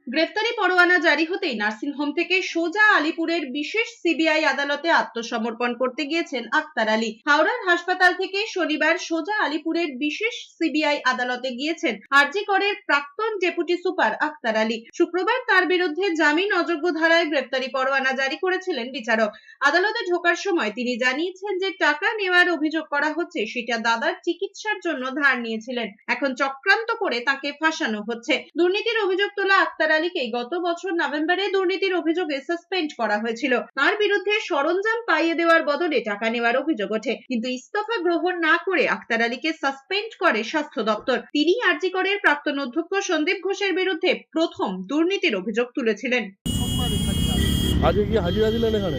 গ্রেফতারি পরোয়ানা জারি হতেই নার্সিংহোম থেকে সোজা আলিপুরের বিশেষ সিবিআই আদালতে আত্মসমর্পণ করতে গিয়েছেন আক্তার আলী। হাওড়ার হাসপাতাল থেকে শনিবার সোজা আলিপুরের বিশেষ সিবিআই আদালতে গিয়েছেন আরজি করের প্রাক্তন ডেপুটি সুপার আক্তার আলী। শুক্রবার তার বিরুদ্ধে জামিন অযোগ্য ধারায় গ্রেফতারি পরোয়ানা জারি করেছিলেন বিচারক। আদালতে ঢোকার সময় তিনি জানিয়েছেন যে টাকা নেওয়ার অভিযোগ করা হচ্ছে সেটা দাদার চিকিৎসার জন্য ধার নিয়েছিলেন। এখন চক্রান্ত করে তাকে ফাঁসানো হচ্ছে। দুর্নীতির অভিযোগ তোলা আক্তার আলীকে গত বছর নভেম্বরে দুর্নীতির অভিযোগে সাসপেন্ড করা হয়েছিল। তার বিরুদ্ধে সরঞ্জাম পাইয়ে দেওয়ার বদলে টাকা নেওয়ার অভিযোগ ওঠে, কিন্তু ইস্তফা গ্রহণ না করে আক্তার আলীকে সাসপেন্ড করে স্বাস্থ্য দপ্তর। তিনি আরজি করের প্রাক্তন অধ্যক্ষ সন্দীপ ঘোষের বিরুদ্ধে প্রথম দুর্নীতির অভিযোগ তুলেছিলেন। আজকে কি হাজিরা দিলেন এখানে?